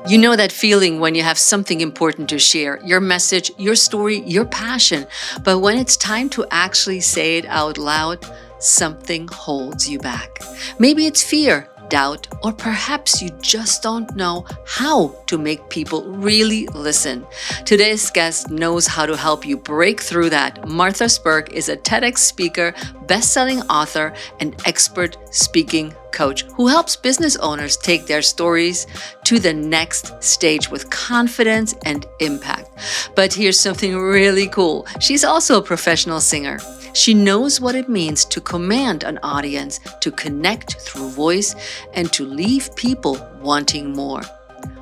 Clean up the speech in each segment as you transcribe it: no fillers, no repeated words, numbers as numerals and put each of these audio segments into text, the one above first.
You know that feeling when you have something important to share, your message, your story, your passion, but when it's time to actually say it out loud, something holds you back. Maybe it's fear, doubt, or perhaps you just don't know how to make people really listen. Today's guest knows how to help you break through that. Marta Spirk is a TEDx speaker, best-selling author, and expert speaking coach who helps business owners take their stories to the next stage with confidence and impact. But here's something really cool. She's also a professional singer. She knows what it means to command an audience, to connect through voice, and to leave people wanting more.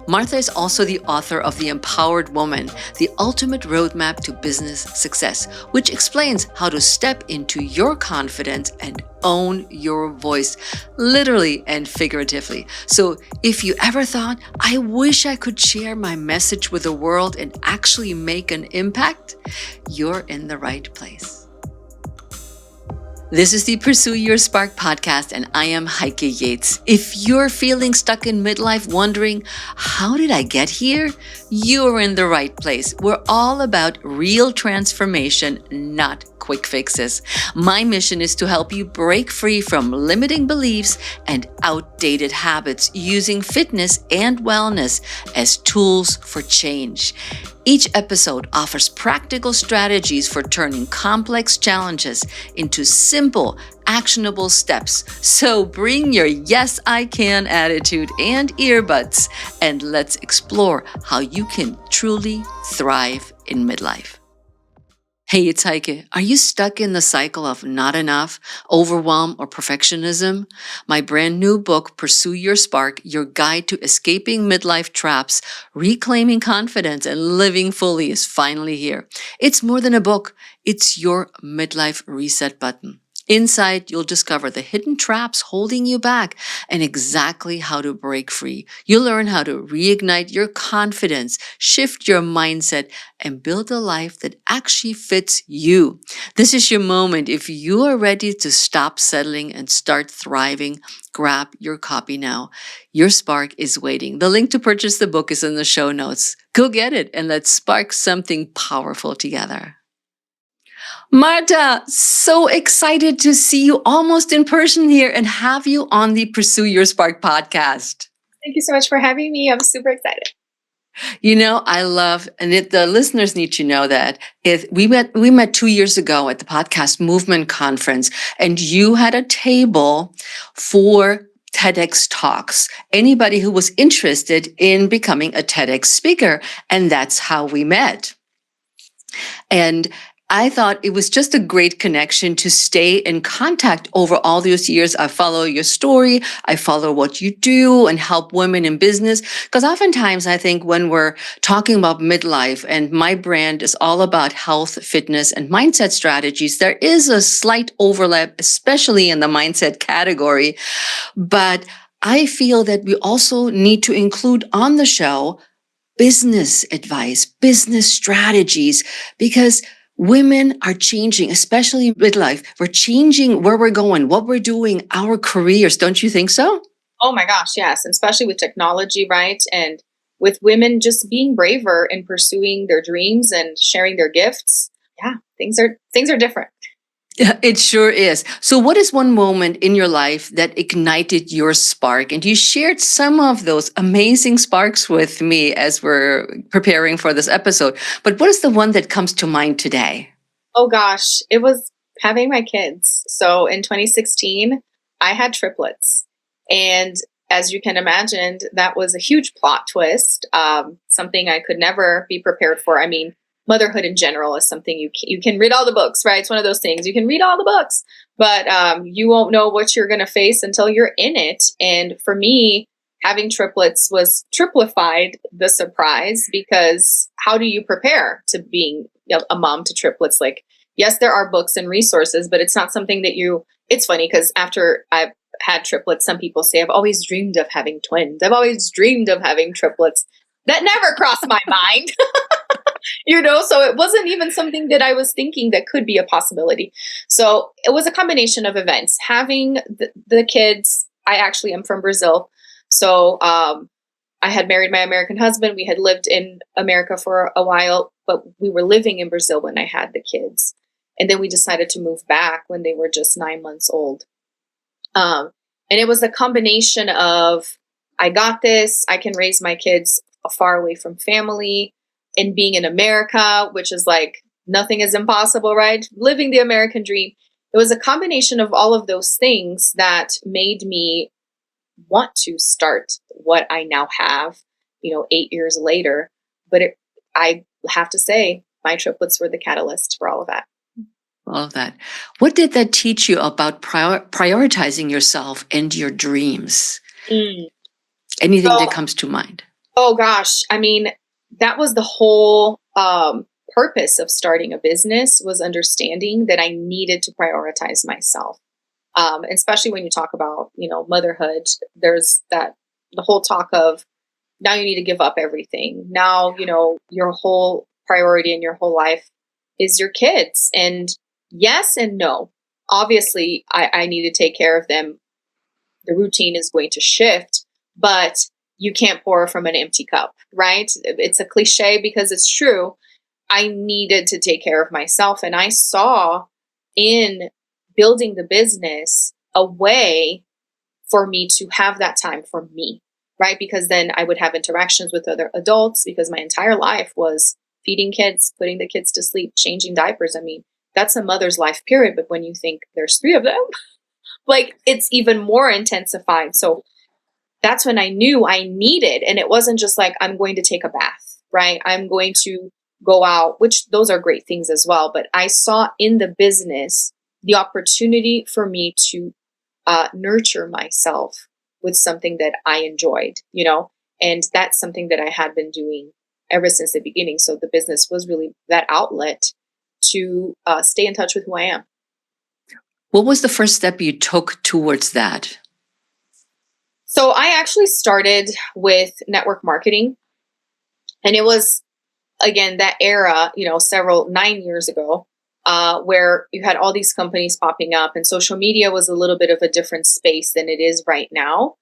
Marta is also the author of The Empowered Woman, the ultimate roadmap to business success, which explains how to step into your confidence and own your voice, literally and figuratively. So if you ever thought, I wish I could share my message with the world and actually make an impact, you're in the right place. This is the Pursue Your Spark podcast, and I am Heike Yates. If you're feeling stuck in midlife wondering, how did I get here? You're in the right place. We're all about real transformation, not quick fixes. My mission is to help you break free from limiting beliefs and outdated habits using fitness and wellness as tools for change. Each episode offers practical strategies for turning complex challenges into simple, actionable steps. So bring your yes, I can attitude and earbuds, and let's explore how you can truly thrive in midlife. Hey, it's Heike. Are you stuck in the cycle of not enough, overwhelm, or perfectionism? My brand new book, Pursue Your Spark, Your Guide to Escaping Midlife Traps, Reclaiming Confidence, and Living Fully is finally here. It's more than a book. It's your midlife reset button. Inside, you'll discover the hidden traps holding you back and exactly how to break free. You'll learn how to reignite your confidence, shift your mindset, and build a life that actually fits you. This is your moment. If you are ready to stop settling and start thriving, grab your copy now. Your spark is waiting. The link to purchase the book is in the show notes. Go get it and let's spark something powerful together. Marta, so excited to see you almost in person here and have you on the Pursue Your Spark podcast. Thank you so much for having me. I'm super excited. You know, I love, and the listeners need to know that we met 2 years ago at the Podcast Movement Conference, and you had a table for TEDx talks. Anybody who was interested in becoming a TEDx speaker, and that's how we met. And I thought it was just a great connection to stay in contact over all those years. I follow your story. I follow what you do and help women in business. Because oftentimes I think when we're talking about midlife, and my brand is all about health, fitness, and mindset strategies, there is a slight overlap, especially in the mindset category. But I feel that we also need to include on the show business advice, business strategies, because women are changing, especially midlife. We're changing where we're going, what we're doing, our careers. Don't you think so? Oh my gosh, yes. And especially with technology, right? And with women just being braver in pursuing their dreams and sharing their gifts. Yeah, things are different. Yeah, it sure is. So what is one moment in your life that ignited your spark? And you shared some of those amazing sparks with me as we're preparing for this episode. But what is the one that comes to mind today? Oh gosh, it was having my kids. So in 2016, I had triplets. And as you can imagine, that was a huge plot twist, something I could never be prepared for. I mean, motherhood in general is something you can read all the books, right? It's one of those things. You can read all the books, but you won't know what you're going to face until you're in it. And for me, having triplets was triplified the surprise, because how do you prepare to being a mom to triplets? Like, yes, there are books and resources, but it's not something that it's funny because after I've had triplets, some people say, I've always dreamed of having twins. I've always dreamed of having triplets. That never crossed my mind. So it wasn't even something that I was thinking that could be a possibility. So it was a combination of events. Having the kids, I actually am from Brazil. So I had married my American husband. We had lived in America for a while, but we were living in Brazil when I had the kids. And then we decided to move back when they were just 9 months old. And it was a combination of, I got this, I can raise my kids far away from family, and being in America, which is like, nothing is impossible, right? Living the American dream. It was a combination of all of those things that made me want to start what I now have, 8 years later. But I have to say, my triplets were the catalyst for all of that. All of that. What did that teach you about prioritizing yourself and your dreams? Mm. Anything So, that comes to mind? oh gosh, I mean, that was the whole purpose of starting a business, was understanding that I needed to prioritize myself. Especially when you talk about, motherhood, there's the whole talk of, now you need to give up everything. Now, your whole priority in your whole life is your kids. And yes and no. Obviously, I need to take care of them. The routine is going to shift, but you can't pour from an empty cup, right? It's a cliche because it's true. I needed to take care of myself. And I saw in building the business a way for me to have that time for me, right? Because then I would have interactions with other adults, because my entire life was feeding kids, putting the kids to sleep, changing diapers. I mean, that's a mother's life period. But when you think there's 3 of them, like, it's even more intensified. So that's when I knew I needed, and it wasn't just like, I'm going to take a bath, right? I'm going to go out, which those are great things as well. But I saw in the business the opportunity for me to nurture myself with something that I enjoyed, and that's something that I had been doing ever since the beginning. So the business was really that outlet to stay in touch with who I am. What was the first step you took towards that? So I actually started with network marketing, and it was, again, that era, 9 years ago, where you had all these companies popping up, and social media was a little bit of a different space than it is right now.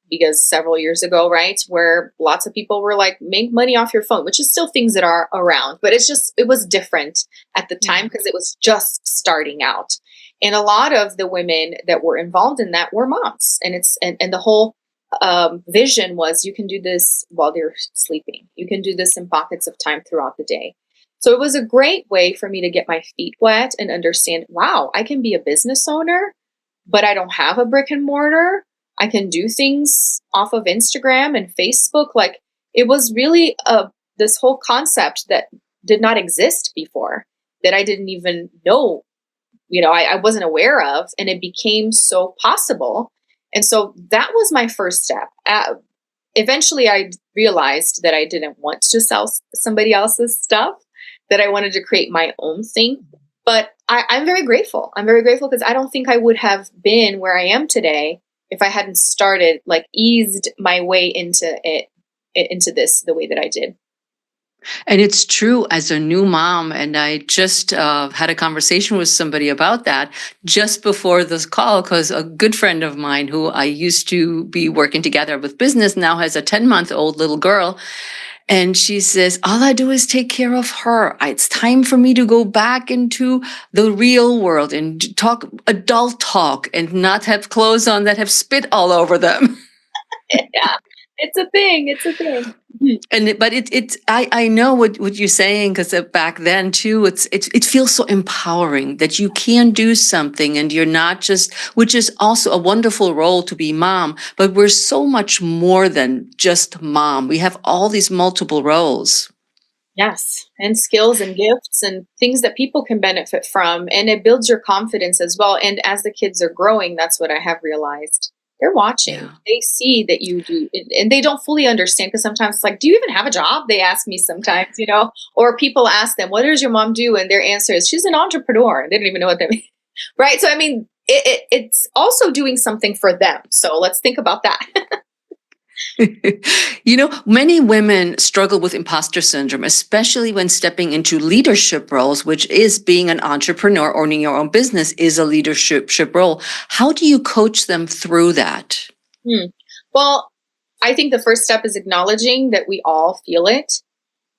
Because several years ago, right, where lots of people were like, make money off your phone, which is still things that are around, but it was different at the time because it was just starting out. And a lot of the women that were involved in that were moms. And the whole vision was, you can do this while they're sleeping. You can do this in pockets of time throughout the day. So it was a great way for me to get my feet wet and understand, wow, I can be a business owner, but I don't have a brick and mortar. I can do things off of Instagram and Facebook. Like, it was really this whole concept that did not exist before, that I didn't even know, I wasn't aware of, and it became so possible. And so that was my first step. Eventually, I realized that I didn't want to sell somebody else's stuff, that I wanted to create my own thing. But I'm very grateful. I'm very grateful because I don't think I would have been where I am today if I hadn't started, like, eased my way into this the way that I did. And it's true, as a new mom, and I just had a conversation with somebody about that just before this call, because a good friend of mine who I used to be working together with business now has a 10-month-old little girl. And she says, all I do is take care of her. It's time for me to go back into the real world and talk adult talk and not have clothes on that have spit all over them. Yeah, it's a thing. It's a thing. I know what you're saying, because back then too, it feels so empowering that you can do something and you're not just, which is also a wonderful role to be mom, but we're so much more than just mom. We have all these multiple roles. Yes, and skills and gifts and things that people can benefit from, and it builds your confidence as well. And as the kids are growing, that's what I have realized. They're watching. Yeah. They see that you do, and they don't fully understand, because sometimes it's like, do you even have a job? They ask me sometimes, or people ask them, what does your mom do? And their answer is, she's an entrepreneur. They don't even know what that means. Right. So, I mean, it's also doing something for them. So let's think about that. Many women struggle with imposter syndrome, especially when stepping into leadership roles, which is being an entrepreneur, owning your own business is a leadership role. How do you coach them through that? Well, I think the first step is acknowledging that we all feel it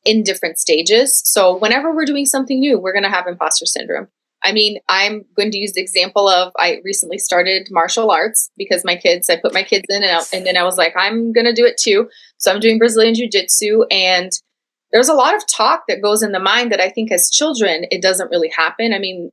in different stages. So whenever we're doing something new, we're going to have imposter syndrome. I mean, I'm going to use the example of I recently started martial arts because I put my kids in and then I was like, I'm going to do it too. So I'm doing Brazilian Jiu-Jitsu, and there's a lot of talk that goes in the mind that I think as children, it doesn't really happen. I mean,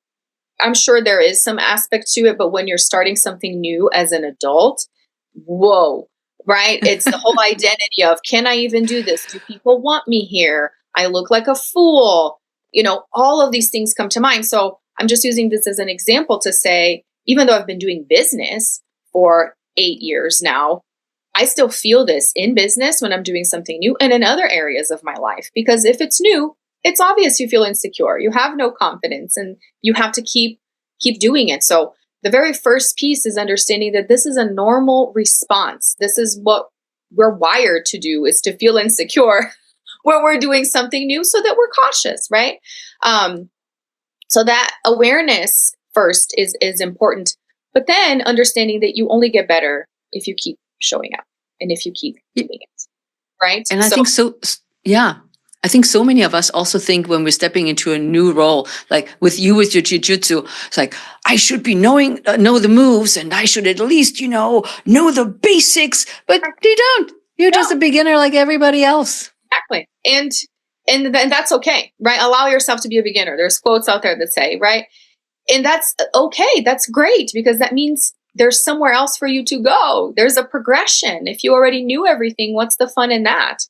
I'm sure there is some aspect to it, but when you're starting something new as an adult, whoa, right? It's the whole identity of, can I even do this? Do people want me here? I look like a fool. All of these things come to mind. So I'm just using this as an example to say, even though I've been doing business for 8 years now, I still feel this in business when I'm doing something new and in other areas of my life. Because if it's new, it's obvious you feel insecure. You have no confidence and you have to keep doing it. So the very first piece is understanding that this is a normal response. This is what we're wired to do, is to feel insecure when we're doing something new so that we're cautious, right? So that awareness first is important, but then understanding that you only get better if you keep showing up and if you keep doing it, right? And I think so, yeah. I think so many of us also think when we're stepping into a new role, like with your jiu-jitsu, it's like, I should be know the moves, and I should at least, know the basics, but you don't. You're just a beginner like everybody else. Exactly. And that's okay, right? Allow yourself to be a beginner. There's quotes out there that say, right? And that's okay. That's great, because that means there's somewhere else for you to go. There's a progression. If you already knew everything, what's the fun in that,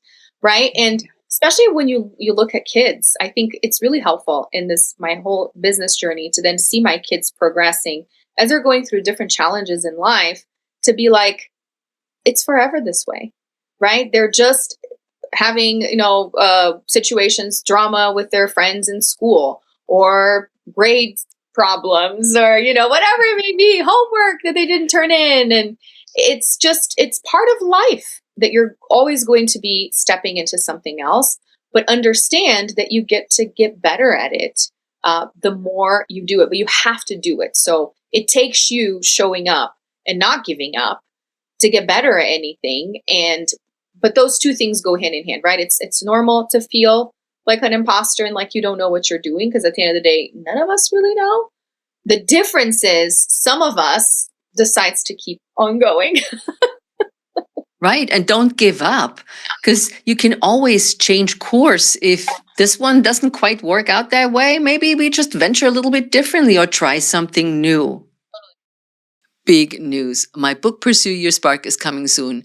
right? And especially when you look at kids, I think it's really helpful in my whole business journey to then see my kids progressing as they're going through different challenges in life, to be like, it's forever this way, right? They're just having, situations, drama with their friends in school, or grade problems, or, whatever it may be, homework that they didn't turn in. And it's part of life that you're always going to be stepping into something else, but understand that you get to get better at it the more you do it, but you have to do it. So it takes you showing up and not giving up to get better at anything. But those two things go hand in hand, right? It's normal to feel like an imposter and like you don't know what you're doing, because at the end of the day, none of us really know. The difference is some of us decides to keep on going. Right. And don't give up, because you can always change course. If this one doesn't quite work out that way, maybe we just venture a little bit differently or try something new. Big news. My book, Pursue Your Spark, is coming soon,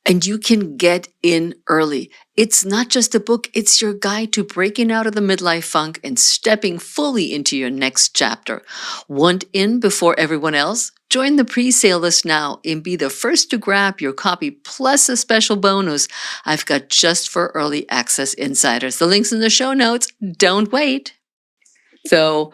and you can get in early. It's not just a book, it's your guide to breaking out of the midlife funk and stepping fully into your next chapter. Want in before everyone else? Join the pre-sale list now and be the first to grab your copy, plus a special bonus I've got just for early access insiders. The link's in the show notes. Don't wait. So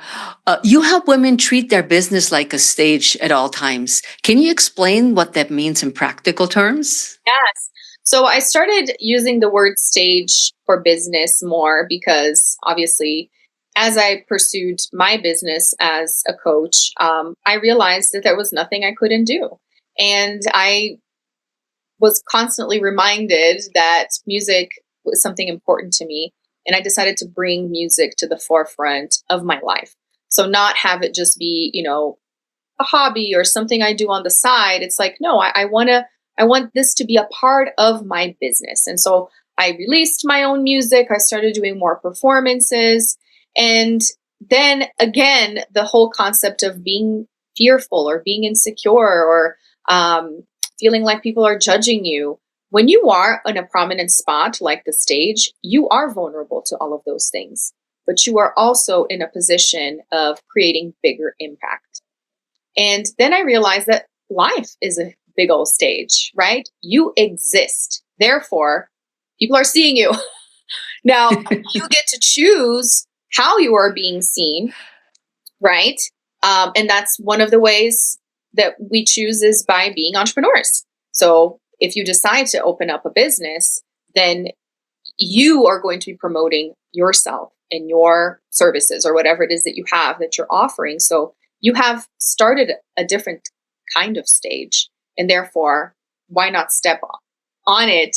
you help women treat their business like a stage at all times. Can you explain what that means in practical terms? Yes. So I started using the word stage for business more because obviously, as I pursued my business as a coach, I realized that there was nothing I couldn't do. And I was constantly reminded that music was something important to me. And I decided to bring music to the forefront of my life. So not have it just be, a hobby or something I do on the side. It's like, no, I want this to be a part of my business. And so I released my own music. I started doing more performances. And then again, the whole concept of being fearful or being insecure or feeling like people are judging you. When you are in a prominent spot like the stage, you are vulnerable to all of those things, but you are also in a position of creating bigger impact. And then I realized that life is a big old stage, right? You exist. Therefore, people are seeing you. Now, you get to choose how you are being seen, right? And that's one of the ways that we choose is by being entrepreneurs. So if you decide to open up a business, then you are going to be promoting yourself and your services or whatever it is that you have that you're offering. So you have started a different kind of stage. And therefore, why not step on it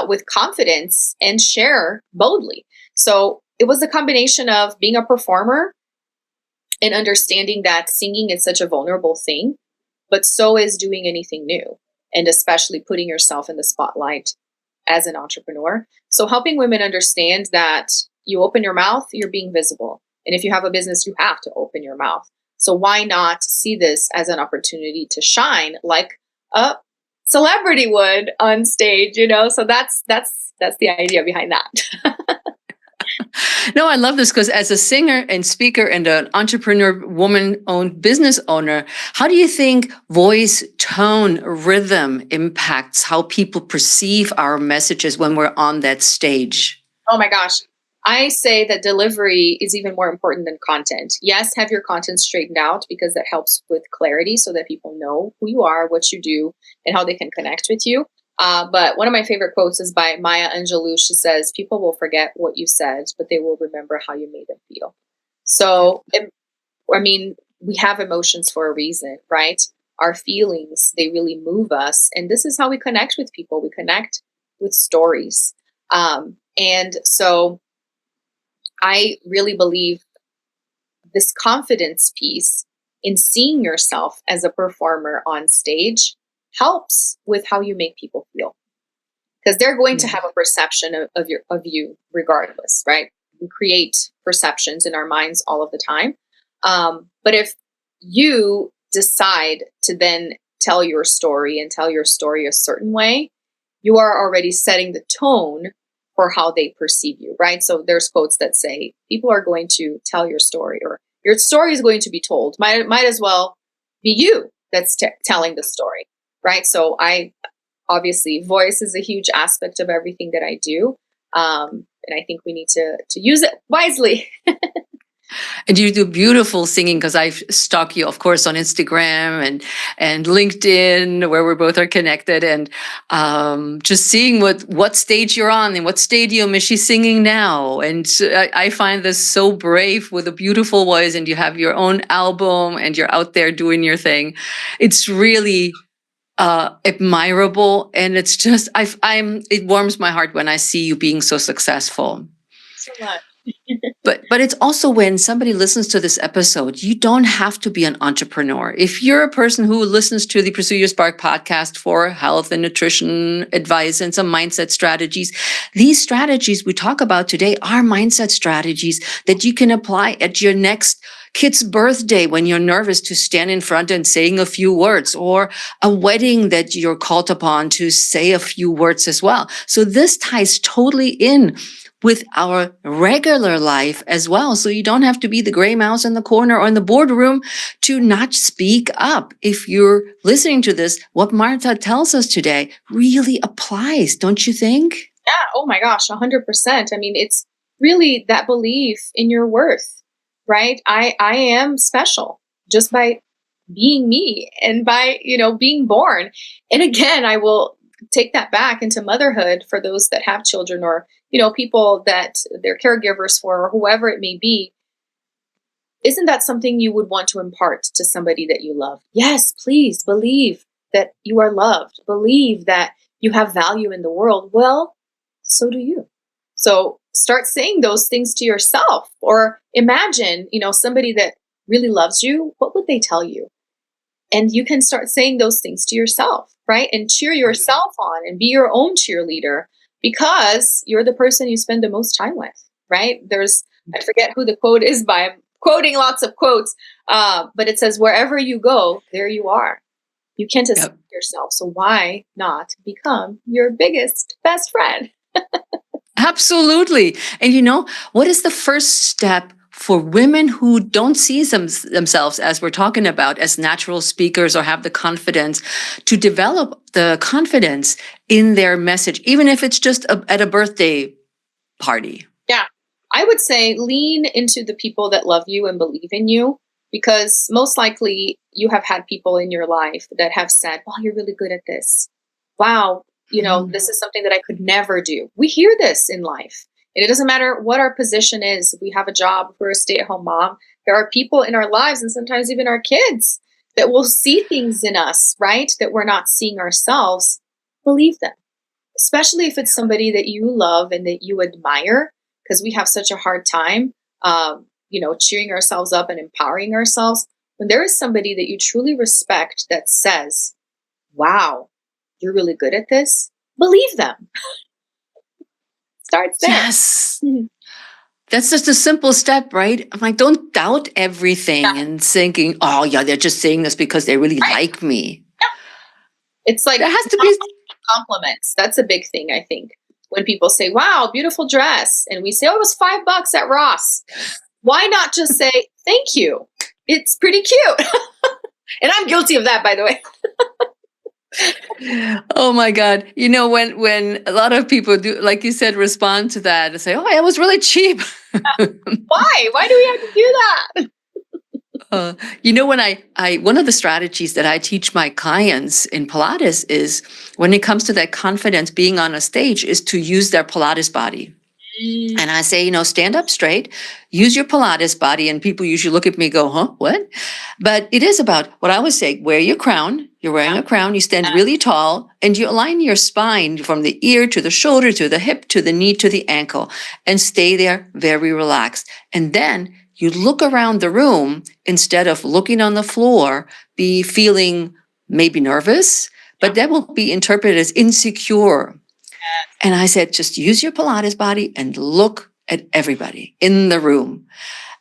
with confidence and share boldly? So it was a combination of being a performer and understanding that singing is such a vulnerable thing, but so is doing anything new, and especially putting yourself in the spotlight as an entrepreneur. So helping women understand that you open your mouth, you're being visible. And if you have a business, you have to open your mouth. So why not see this as an opportunity to shine like a celebrity would on stage, you know? So that's the idea behind that. No, I love this because as a singer and speaker and an entrepreneur, woman-owned business owner, how do you think voice, tone, rhythm impacts how people perceive our messages when we're on that stage? Oh my gosh. I say that delivery is even more important than content. Yes, have your content straightened out because that helps with clarity so that people know who you are, what you do, and how they can connect with you. But one of my favorite quotes is by Maya Angelou. She says, people will forget what you said, but they will remember how you made them feel. So, we have emotions for a reason, right? Our feelings, they really move us. And this is how we connect with people. We connect with stories. And so I really believe this confidence piece in seeing yourself as a performer on stage helps with how you make people feel, because they're going to have a perception of you regardless, right? We create perceptions in our minds all of the time. But if you decide to then tell your story and tell your story a certain way, you are already setting the tone for how they perceive you, right? So there's quotes that say, people are going to tell your story, or your story is going to be told. Might as well be you that's telling the story, right? So obviously, voice is a huge aspect of everything that I do. And I think we need to use it wisely. And you do beautiful singing because I've stalked you, of course, on Instagram and LinkedIn, where we both are connected, and just seeing what stage you're on and what stadium is she singing now. And I find this so brave with a beautiful voice, and you have your own album and you're out there doing your thing. It's really admirable, and it's just it warms my heart when I see you being so successful. So much. But it's also when somebody listens to this episode, you don't have to be an entrepreneur. If you're a person who listens to the Pursue Your Spark podcast for health and nutrition advice and some mindset strategies, these strategies we talk about today are mindset strategies that you can apply at your next kid's birthday when you're nervous to stand in front and saying a few words, or a wedding that you're called upon to say a few words as well. So this ties totally in with our regular life as well. So you don't have to be the gray mouse in the corner or in the boardroom to not speak up. If you're listening to this, what Marta tells us today really applies, don't you think? Yeah. Oh my gosh, 100%. I mean, it's really that belief in your worth, right? I am special just by being me and by, being born. And again, I will take that back into motherhood for those that have children, or people that they're caregivers for, or whoever it may be. Isn't that something you would want to impart to somebody that you love? Yes, please believe that you are loved. Believe that you have value in the world. Well, so do you. So start saying those things to yourself, or imagine, somebody that really loves you. What would they tell you? And you can start saying those things to yourself, right? And cheer yourself on and be your own cheerleader, because you're the person you spend the most time with, right? I forget who the quote is by, I'm quoting lots of quotes, but it says, wherever you go, there you are. You can't escape yourself. So why not become your biggest best friend? Absolutely. And what is the first step for women who don't see themselves, as we're talking about, as natural speakers, or have the confidence to develop the confidence in their message, even if it's just at a birthday party? Yeah, I would say lean into the people that love you and believe in you, because most likely you have had people in your life that have said, well, you're really good at this. wow, this is something that I could never do. We hear this in life. And it doesn't matter what our position is. If we have a job, if we're a stay-at-home mom, there are people in our lives, and sometimes even our kids, that will see things in us, right, that we're not seeing ourselves. Believe them, especially if it's somebody that you love and that you admire, because we have such a hard time, cheering ourselves up and empowering ourselves. When there is somebody that you truly respect that says, wow, you're really good at this, believe them. Starts there. Yes. That's just a simple step, right? I'm like, don't doubt everything and thinking, oh yeah, they're just saying this because they really like me. Yeah. It's like there has to be compliments. That's a big thing, I think. When people say, wow, beautiful dress, and we say, oh, it was $5 at Ross. Why not just say, thank you? It's pretty cute. And I'm guilty of that, by the way. Oh my God. When a lot of people do, like you said, respond to that and say, oh, it was really cheap. Why? Why do we have to do that? When one of the strategies that I teach my clients in Pilates is when it comes to that confidence being on a stage is to use their Pilates body. And I say, stand up straight, use your Pilates body. And people usually look at me and go, huh, what? But it is about what I always say, wear your crown. You're wearing a crown. You stand really tall and you align your spine from the ear to the shoulder, to the hip, to the knee, to the ankle, and stay there very relaxed. And then you look around the room instead of looking on the floor, be feeling maybe nervous, but that will be interpreted as insecure. And I said, just use your Pilates body and look at everybody in the room.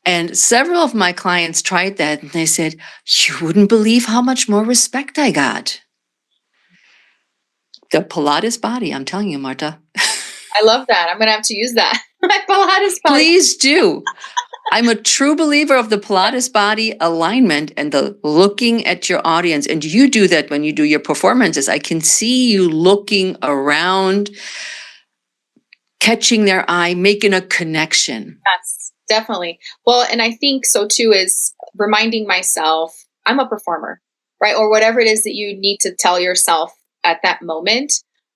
And several of my clients tried that and they said, you wouldn't believe how much more respect I got. The Pilates body, I'm telling you, Marta. I love that. I'm going to have to use that. My Pilates body. Please do. I'm a true believer of the Pilates body alignment and the looking at your audience. And you do that when you do your performances. I can see you looking around, catching their eye, making a connection. Yes, definitely. Well, and I think so too is reminding myself I'm a performer, right? Or whatever it is that you need to tell yourself at that moment.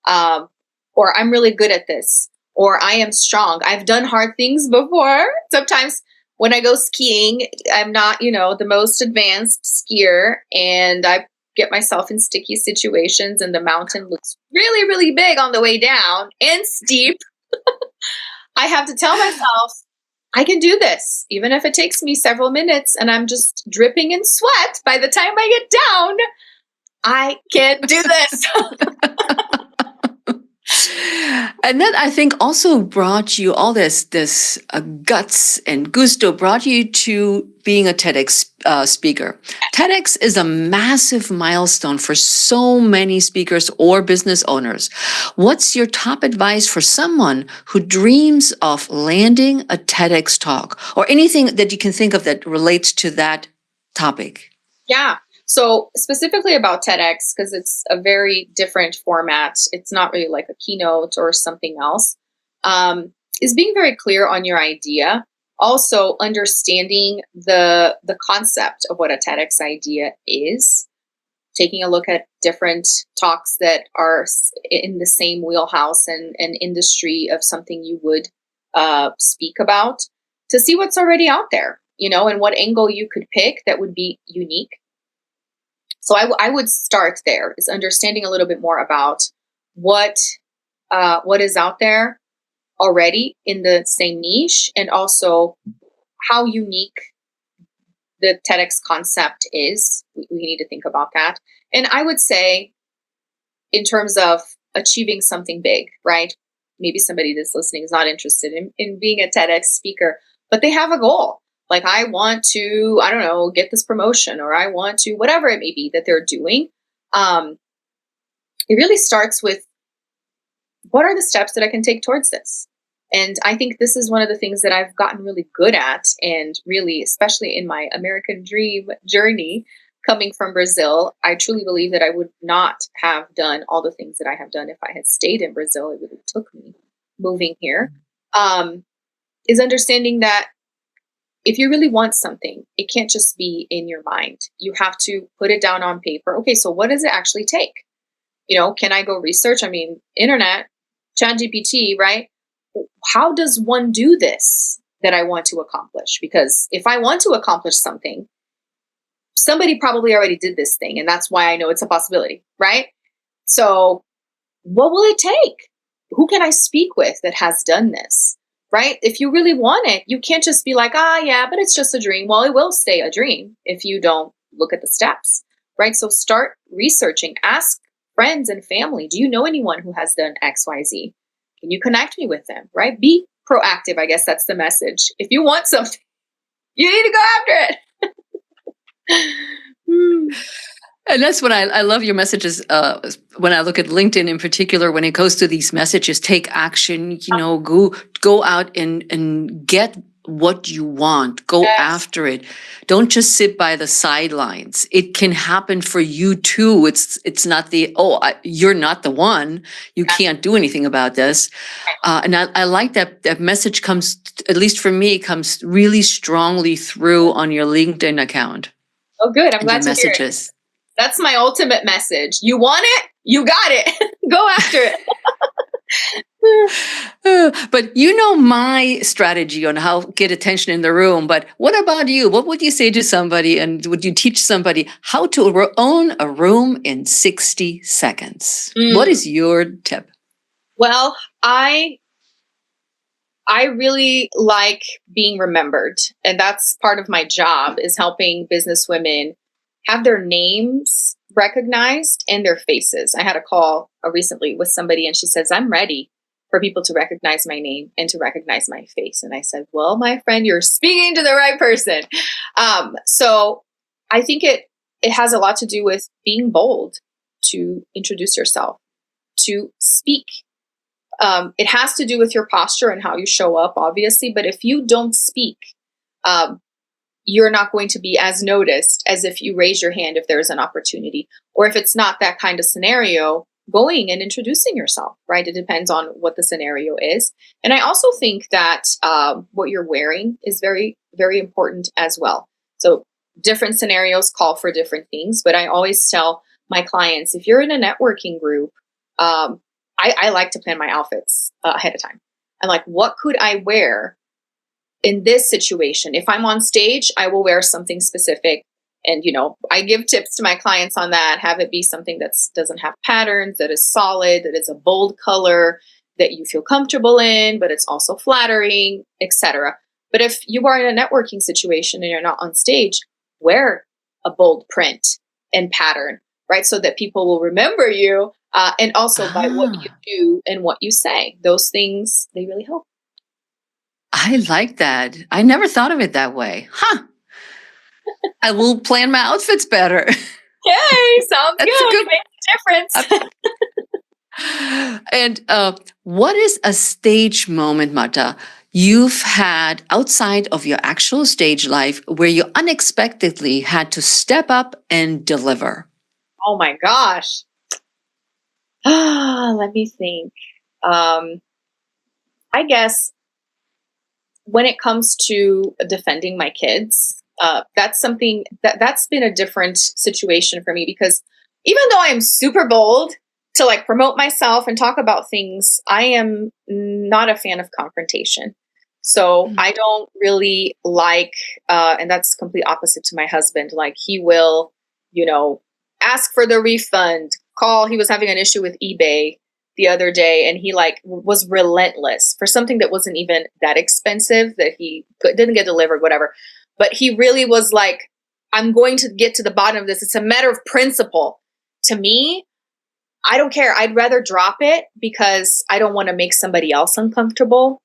Or I'm really good at this, or I am strong. I've done hard things before. Sometimes when I go skiing, I'm not, the most advanced skier, and I get myself in sticky situations and the mountain looks really, really big on the way down and steep. I have to tell myself, I can do this, even if it takes me several minutes and I'm just dripping in sweat. By the time I get down, I can do this. And that, I think, also brought you all this guts and gusto, brought you to being a TEDx speaker. TEDx is a massive milestone for so many speakers or business owners. What's your top advice for someone who dreams of landing a TEDx talk, or anything that you can think of that relates to that topic? Yeah. So specifically about TEDx, because it's a very different format, it's not really like a keynote or something else, is being very clear on your idea. Also understanding the concept of what a TEDx idea is, taking a look at different talks that are in the same wheelhouse and industry of something you would speak about, to see what's already out there, and what angle you could pick that would be unique. So I would start there, is understanding a little bit more about what is out there already in the same niche, and also how unique the TEDx concept is. We need to think about that. And I would say, in terms of achieving something big, right? Maybe somebody that's listening is not interested in being a TEDx speaker, but they have a goal. Like, I want to, I don't know, get this promotion, or I want to, whatever it may be that they're doing. It really starts with, what are the steps that I can take towards this? And I think this is one of the things that I've gotten really good at, and really, especially in my American dream journey, coming from Brazil, I truly believe that I would not have done all the things that I have done if I had stayed in Brazil. It really took me moving here, is understanding that if you really want something, it can't just be in your mind. You have to put it down on paper. Okay, so what does it actually take? Can I go research? I mean, internet, ChatGPT, right? How does one do this that I want to accomplish? Because if I want to accomplish something, somebody probably already did this thing, and that's why I know it's a possibility, right? So what will it take? Who can I speak with that has done this, right? If you really want it, you can't just be like, yeah, but it's just a dream. Well, it will stay a dream if you don't look at the steps, right? So start researching, ask friends and family, do you know anyone who has done XYZ? Can you connect me with them, right? Be proactive. I guess that's the message. If you want something, you need to go after it. And that's when I love your messages. When I look at LinkedIn in particular, when it goes to these messages, take action, go out and get what you want, go Yes. after it. Don't just sit by the sidelines. It can happen for you too. It's not you're not the one. You can't do anything about this. And I like that message comes, at least for me, comes really strongly through on your LinkedIn account. Oh, good. I'm glad to messages. Hear it. That's my ultimate message. You want it? You got it. Go after it. But my strategy on how to get attention in the room. But what about you? What would you say to somebody, and would you teach somebody how to own a room in 60 seconds? What is your tip? Well, I really like being remembered. And that's part of my job, is helping business women have their names recognized and their faces. I had a call recently with somebody, and she says, I'm ready for people to recognize my name and to recognize my face. And I said, well, my friend, you're speaking to the right person. So I think it has a lot to do with being bold to introduce yourself, to speak. It has to do with your posture and how you show up, obviously. But if you don't speak, you're not going to be as noticed as if you raise your hand if there's an opportunity, or if it's not that kind of scenario, going and introducing yourself, right? It depends on what the scenario is. And I also think that what you're wearing is very, very important as well. So different scenarios call for different things, but I always tell my clients, if you're in a networking group, I like to plan my outfits ahead of time. I'm like, what could I wear in this situation? If I'm on stage, I will wear something specific. And, I give tips to my clients on that. Have it be something that doesn't have patterns, that is solid, that is a bold color, that you feel comfortable in, but it's also flattering, etc. But if you are in a networking situation and you're not on stage, wear a bold print and pattern, right? So that people will remember you. And also by what you do and what you say. Those things, they really help. I like that. I never thought of it that way. Huh. I will plan my outfits better. Yay, sounds good. Makes a difference. And what is a stage moment, Marta, you've had outside of your actual stage life where you unexpectedly had to step up and deliver? Oh my gosh. Let me think. I guess when it comes to defending my kids, that's something that's been a different situation for me, because even though I'm super bold to promote myself and talk about things, I am not a fan of confrontation. So I don't really like, and that's complete opposite to my husband. He will, ask for the refund, he was having an issue with eBay the other day, and he was relentless for something that wasn't even that expensive, that didn't get delivered, whatever. But he really was like, I'm going to get to the bottom of this. It's a matter of principle. To me, I don't care. I'd rather drop it because I don't want to make somebody else uncomfortable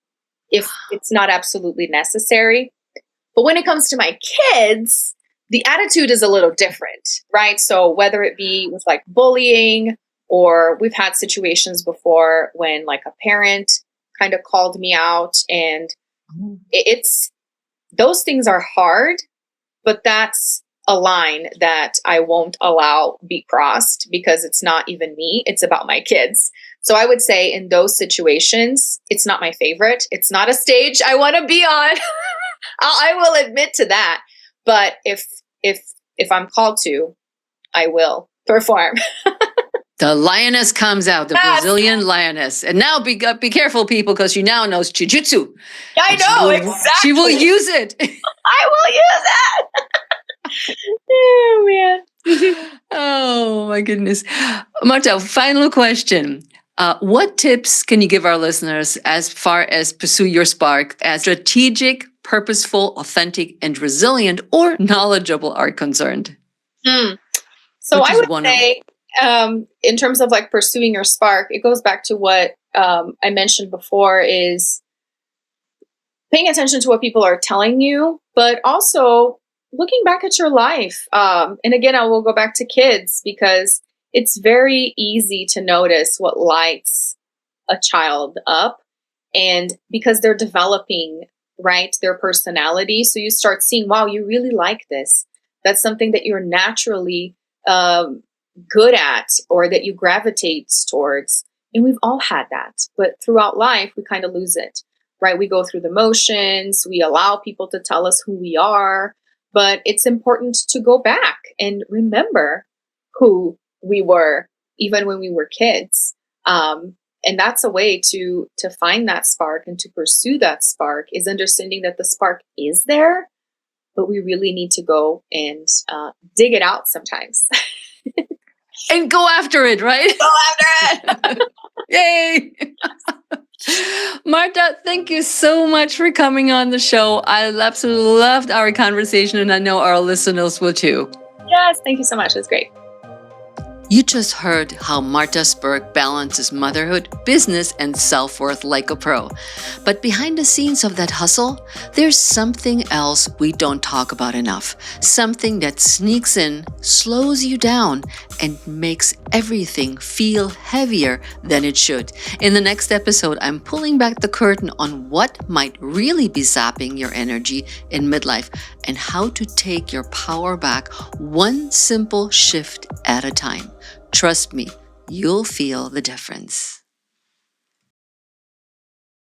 if it's not absolutely necessary. But when it comes to my kids, the attitude is a little different, right? So whether it be with bullying, or we've had situations before when a parent kind of called me out, and it's those things are hard, but that's a line that I won't allow be crossed, because it's not even me, it's about my kids. So I would say in those situations, it's not my favorite. It's not a stage I want to be on. I will admit to that. But if I'm called to, I will perform. The lioness comes out, the Brazilian lioness. And now be careful, people, because she now knows jiu-jitsu. I know, exactly. She will use it. I will use it. Oh, man. Oh, my goodness. Marta, final question. What tips can you give our listeners as far as pursue your spark as strategic, purposeful, authentic, and resilient or knowledgeable are concerned? So I would say, in terms of like pursuing your spark, it goes back to what I mentioned before, is paying attention to what people are telling you, but also looking back at your life. And again, I will go back to kids, because it's very easy to notice what lights a child up, and because they're developing, right, their personality. So you start seeing, wow, you really like this. That's something that you're naturally good at, or that you gravitate towards. And we've all had that. But throughout life, we kind of lose it, right? We go through the motions. We allow people to tell us who we are. But it's important to go back and remember who we were, even when we were kids. And that's a way to find that spark and to pursue that spark, is understanding that the spark is there, but we really need to go and dig it out sometimes. And go after it, right? Go after it! Yay! Marta, thank you so much for coming on the show. I absolutely loved our conversation, and I know our listeners will too. Yes, thank you so much. It was great. You just heard how Marta Spirk balances motherhood, business, and self-worth like a pro. But behind the scenes of that hustle, there's something else we don't talk about enough. Something that sneaks in, slows you down, and makes everything feel heavier than it should. In the next episode, I'm pulling back the curtain on what might really be sapping your energy in midlife, and how to take your power back one simple shift at a time. Trust me, you'll feel the difference.